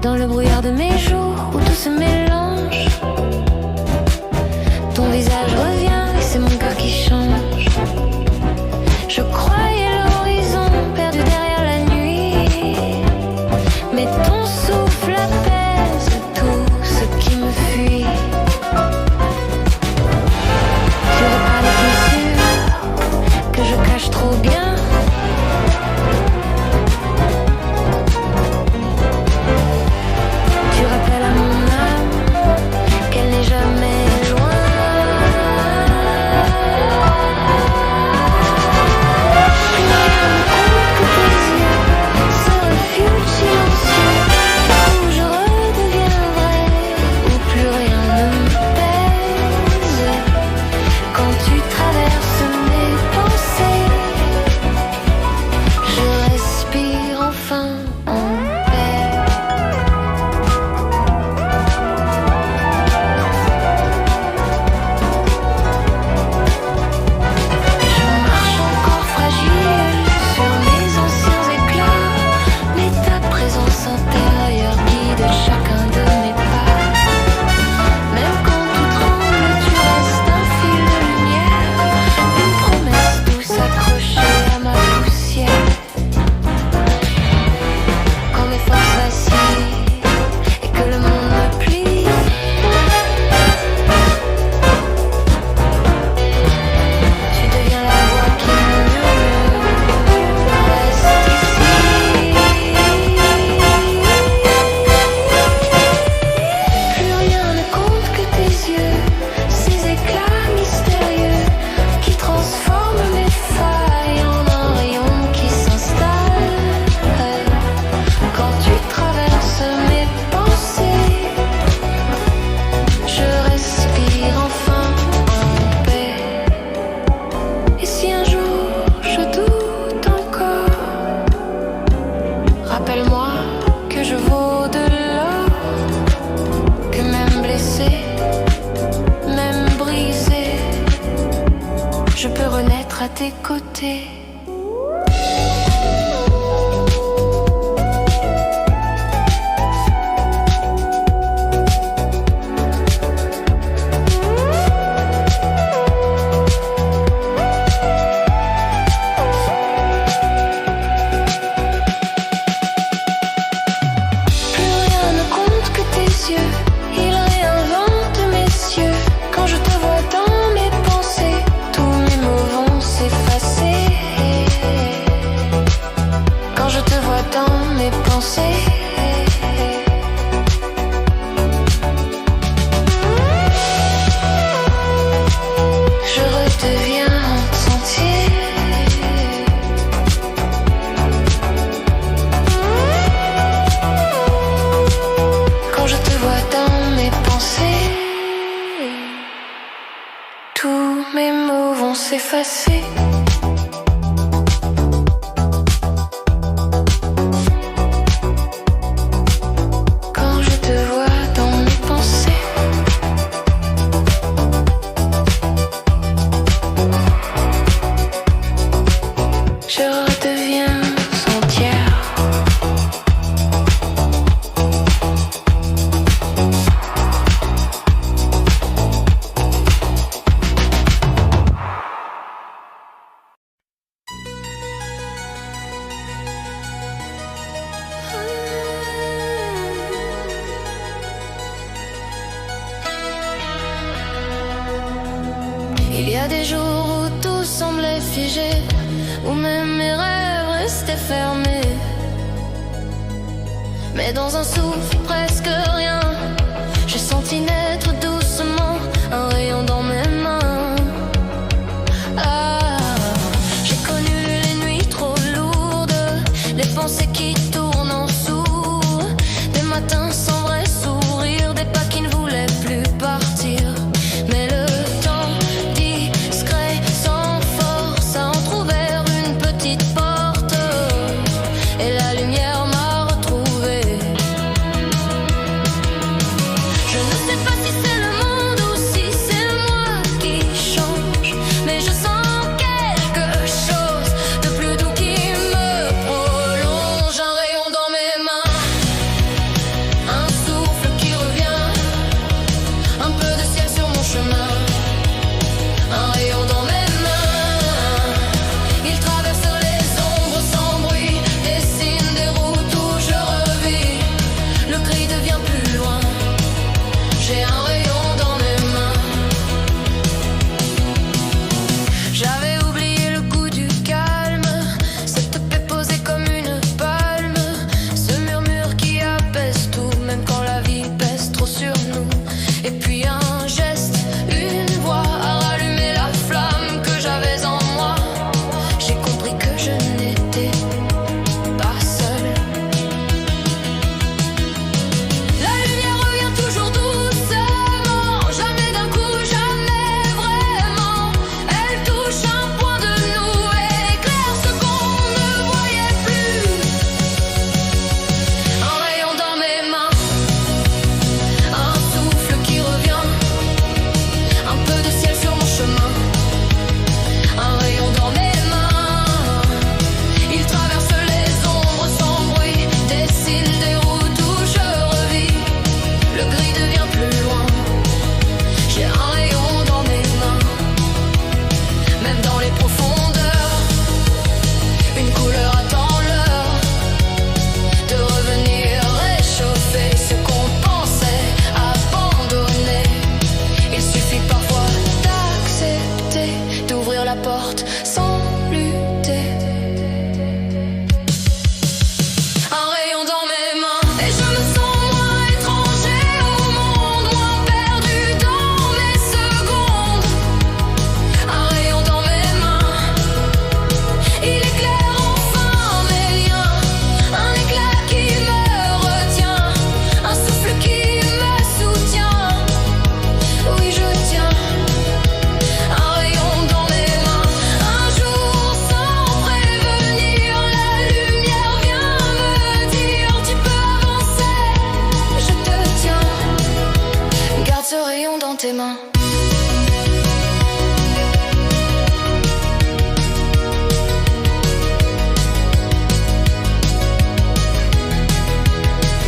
Dans le brouillard de mes jours où tout se mélange, ton visage revient et c'est mon cœur qui change. Je croyais l'horizon perdu derrière la nuit, mais ton souffle apaise tout ce qui me fuit. Tu repars des blessures que je cache trop bien. À tes côtés. S'effacer. Quand je te vois dans mes pensées, je redeviens entière. Il y a des jours où tout semblait figé, où même mes rêves restaient fermés. Mais dans un souffle, presque rien, j'ai senti naître doucement un rayon dans mes mains. Ah, j'ai connu les nuits trop lourdes, les pensées qui tournent en sourd, des matins sans vrai sourire, des pas qui ne voulaient plus partir. Mais le temps discret, sans force, a entrouvert une petite porte, et la lumière m'a retrouvée. Je ne sais pas si c'est le tes mains.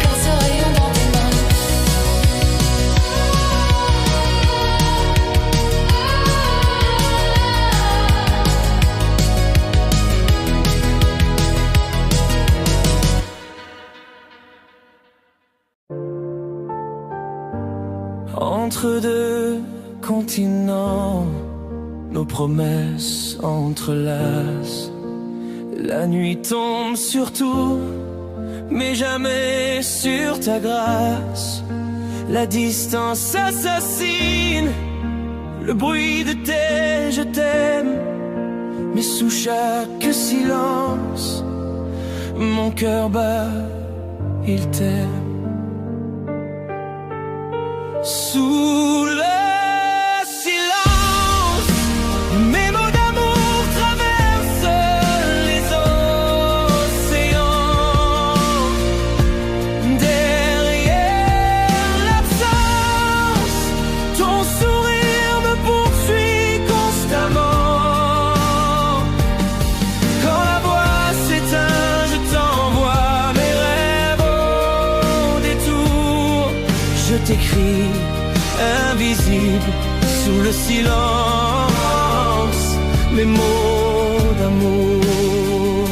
Garde ce rayon dans tes mains. Entre deux continents, nos promesses entrelacent. La nuit tombe sur tout, mais jamais sur ta grâce. La distance assassine le bruit de tes je t'aime. Mais sous chaque silence, mon cœur bat, il t'aime. Sous le silence, mes mots d'amour traversent les océans. Derrière l'absence, ton sourire me poursuit constamment. Quand la voix s'éteint, je t'envoie mes rêves au détour. Je t'écris invisible sous le silence, mes mots d'amour.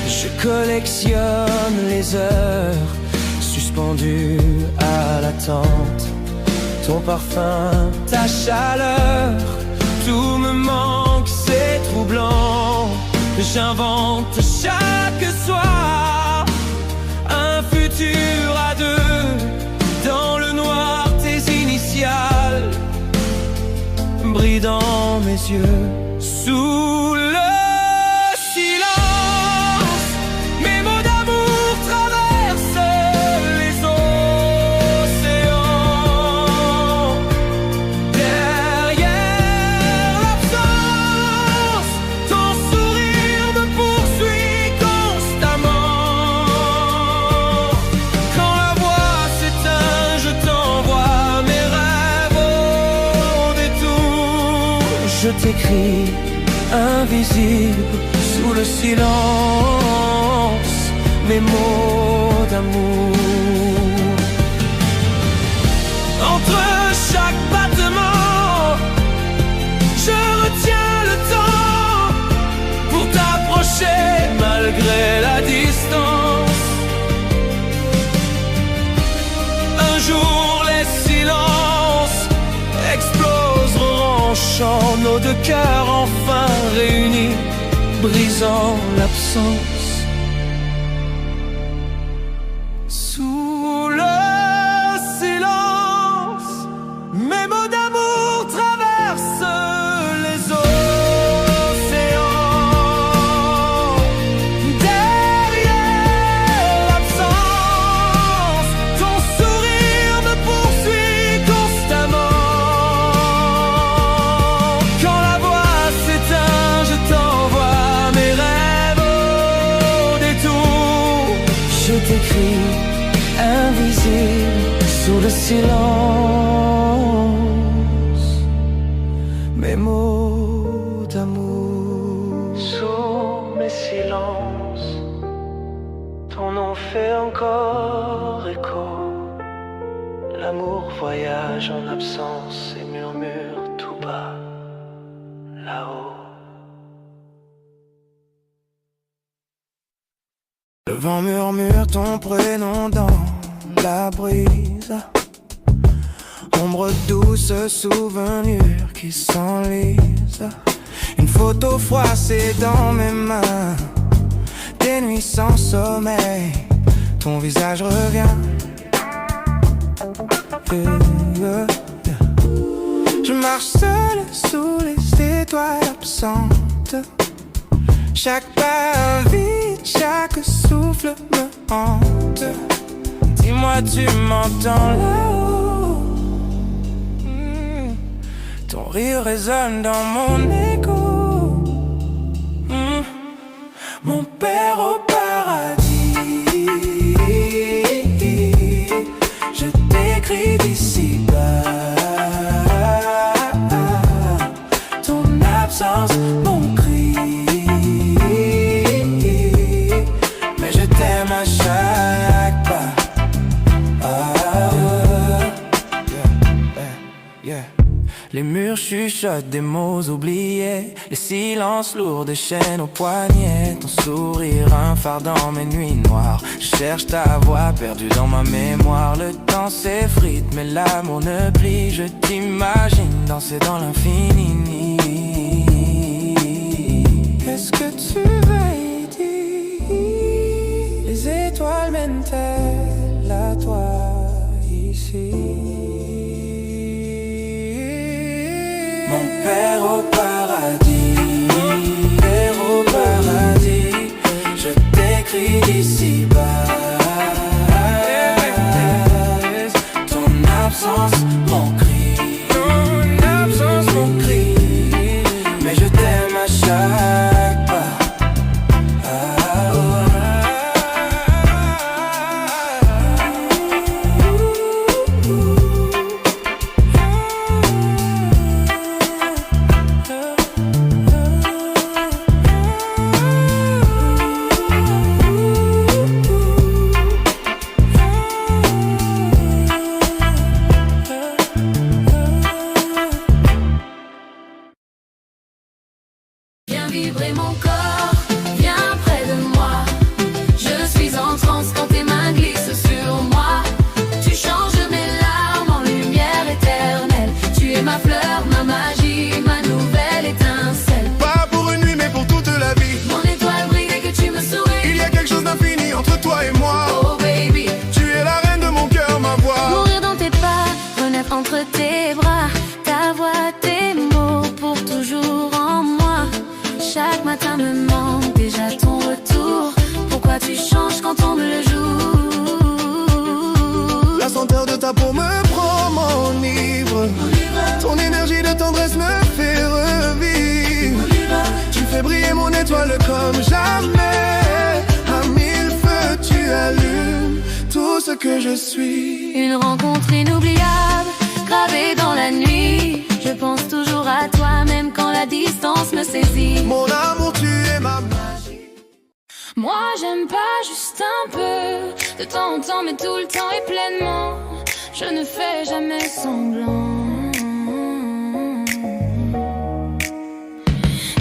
Je collectionne les heures suspendues à l'attente. Ton parfum, ta chaleur, tout me manque, c'est troublant. J'invente chaque soir un futur à deux. Dans le noir, tes initiales brillent dans mes yeux. Sous le silence, mes mots d'amour traversent les océans. Derrière l'absence, ton sourire me poursuit constamment. Quand la voix s'éteint, je t'envoie mes rêves au détour. Je t'écris invisible sous le silence, mes mots d'amour. Entre chaque battement, je retiens le temps pour t'approcher malgré la distance. Un jour les silences exploseront en chant, nos deux cœurs enfin réunis, brisant l'absence. Sous le silence, mes mots d'amour traversent les océans. Derrière l'absence, ton sourire me poursuit constamment. Quand la voix s'éteint, je t'envoie mes rêves au détour. Je t'écris invisible sous le silence, mes mots d'amour. Sous mes silences, ton nom fait encore écho. L'amour voyage en absence et murmure tout bas là-haut. Le vent murmure ton prénom dans la brise. Ombre douce, souvenir qui s'enlise. Une photo froissée dans mes mains. Des nuits sans sommeil, ton visage revient. Je marche seul sous les étoiles absentes. Chaque pas vide, chaque souffle me hante. Dis-moi, tu m'entends là-haut? Ton rire résonne dans mon écho. Mon père au paradis, je t'écris. murmures chuchotent des mots oubliés. Les silences lourds des chaînes aux poignets. Ton sourire, un phare dans mes nuits noires. Je cherche ta voix perdue dans ma mémoire. Le temps s'effrite mais l'amour ne plie. Je t'imagine danser dans l'infini. Qu'est-ce que tu veilles dire? Les étoiles mènent-elles à toi ici? Mon père au paradis, père au paradis, je t'écris d'ici-bas. Ton absence, mon cri, ton absence, mon cri, mais je t'aime à chaque pas. Viens vibrer mon corps, viens près de moi. Je suis en transe quand tes mains glissent sur moi. Tu changes mes larmes en lumière éternelle. Tu es ma fleur, ma magie, ma nouvelle étincelle. Pas pour une nuit mais pour toute la vie. Mon étoile brille dès que tu me souris. Il y a quelque chose d'infini entre toi et moi. Oh baby, Tu es la reine de mon cœur, ma voix. mourir dans tes pas, renaître entre tes bras. Ta voix, tes mots pour toujours en moi. Chaque matin me manque déjà ton retour. Pourquoi tu changes quand on me le joue? La senteur de ta peau me prend, m'enivre. Ton énergie de tendresse me fait revivre. Tu fais briller mon étoile comme jamais. À mille feux tu allumes tout ce que je suis. Une rencontre inoubliable, gravée dans la nuit. Je pense toujours à toi, même quand la distance me saisit. Mon amour, tu es ma magie. Moi j'aime pas juste un peu, de temps en temps mais tout le temps et pleinement. Je ne fais jamais semblant.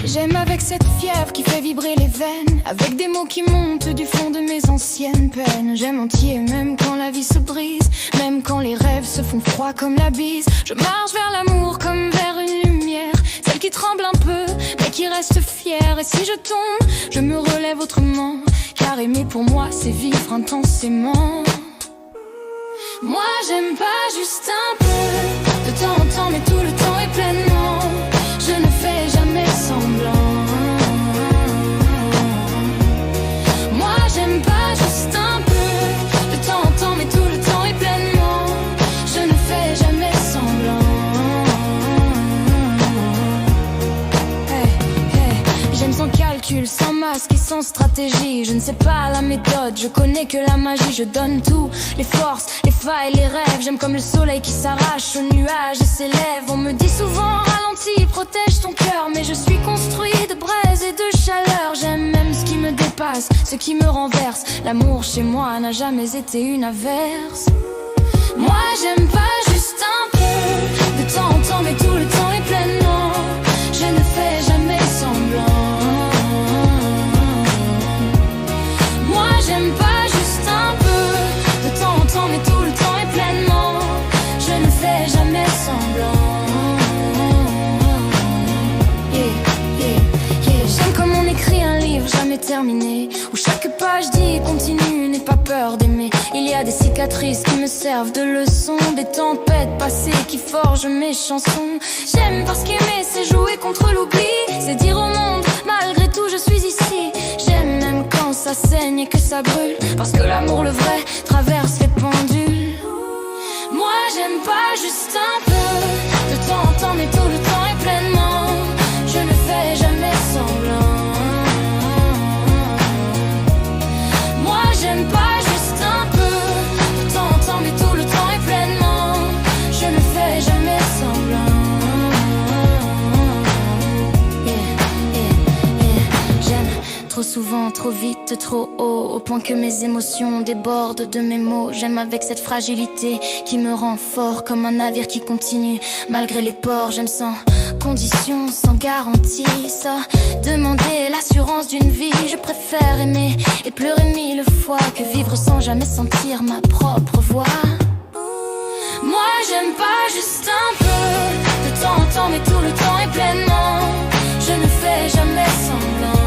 J'aime avec cette fièvre qui fait vibrer les veines, avec des mots qui montent du fond de mes anciennes peines. J'aime entier même quand la vie se brise, même quand les rêves se font froid comme la bise. Je marche vers l'amour comme vers une lumière, celle qui tremble un peu mais qui reste fière. Et si je tombe, je me relève autrement, car aimer pour moi c'est vivre intensément. Moi j'aime pas juste un peu, de temps en temps mais tout le temps et pleinement. Je ne fais jamais semblant. Moi j'aime pas juste un peu, de temps en temps mais tout le temps et pleinement. Je ne fais jamais semblant. Hey, hey. J'aime sans calcul, sans masque et sans stratégie. Je ne sais pas la méthode, je connais que la magie. Je donne tout, les forces, les failles, les rêves. J'aime comme le soleil qui s'arrache au nuage et s'élève. On me dit souvent ralentis, protège ton cœur, mais je suis construit de braise et de chaleur. J'aime même ce qui me dépasse, ce qui me renverse. L'amour chez moi n'a jamais été une averse. Moi j'aime pas juste un peu, de temps en temps mais tout le temps et pleinement. Je ne fais jamais semblant. Moi j'aime pas juste un peu, de temps en temps mais tout le temps et pleinement. Je ne fais jamais semblant. J'aime comme on écrit un livre jamais terminé, où chaque page dit continue, n'aie pas peur d'aimer. Il y a des cicatrices qui me servent de leçons, des tempêtes passées qui forgent mes chansons. J'aime parce qu'aimer c'est jouer contre l'oubli, c'est dire au monde malgré tout je suis ici. J'aime même quand ça saigne et que ça brûle, parce que l'amour le vrai traverse les pendules. Moi j'aime pas juste un peu, de temps en temps mais tout le temps et pleinement. Je ne fais jamais semblant. Moi j'aime pas juste un peu, de temps en temps mais tout le temps et pleinement. Je ne fais jamais semblant. J'aime trop souvent trop vite, trop haut, au point que mes émotions débordent de mes mots. J'aime avec cette fragilité qui me rend fort, comme un navire qui continue malgré les ports. J'aime sans condition, sans garantie, ça demander l'assurance d'une vie. Je préfère aimer et pleurer 1000 fois que vivre sans jamais sentir ma propre voix. Moi j'aime pas juste un peu, de temps en temps mais tout le temps et pleinement. Je ne fais jamais semblant.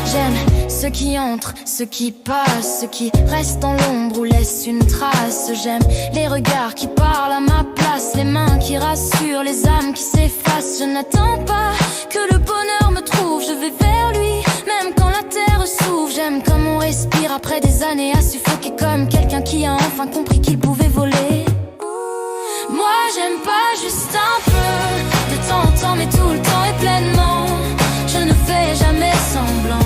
J'aime ceux qui entrent, ceux qui passent, ceux qui restent dans l'ombre ou laissent une trace. J'aime les regards qui parlent à ma place, les mains qui rassurent, les âmes qui s'effacent. Je n'attends pas que le bonheur me trouve, je vais vers lui, même quand la terre s'ouvre. J'aime comme on respire après des années à suffoquer, comme quelqu'un qui a enfin compris qu'il pouvait voler. Moi j'aime pas juste un peu, de temps en temps mais tout le temps et pleinement. Je ne fais jamais semblant.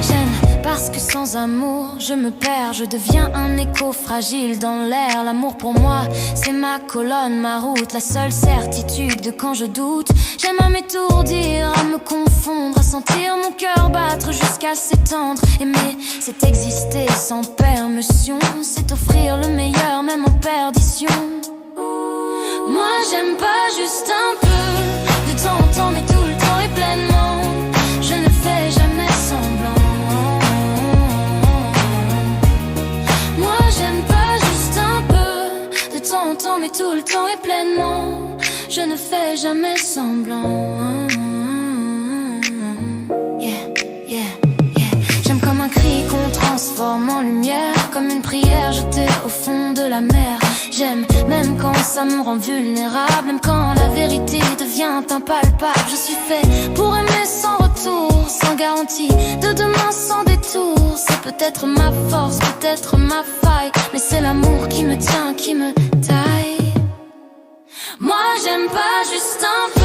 J'aime parce que sans amour je me perds, je deviens un écho fragile dans l'air. L'amour pour moi c'est ma colonne, ma route, la seule certitude de quand je doute. J'aime à m'étourdir, à me confondre, à sentir mon cœur battre jusqu'à s'étendre. Aimer c'est exister sans permission, c'est offrir le meilleur même en perdition. Moi j'aime pas juste un peu, de temps en temps mais tout le temps et pleinement. Je ne fais jamais semblant. Moi j'aime pas juste un peu, de temps en temps mais tout le temps et pleinement. Je ne fais jamais semblant. J'aime comme un cri qu'on transforme en lumière, comme une prière jetée au fond de la mer. J'aime même quand ça me rend vulnérable, même quand la vérité devient impalpable. Je suis fait pour aimer sans retour, sans garantie de demain sans détour. C'est peut-être ma force, peut-être ma faille, mais c'est l'amour qui me tient, qui me taille. Moi j'aime pas juste un peu,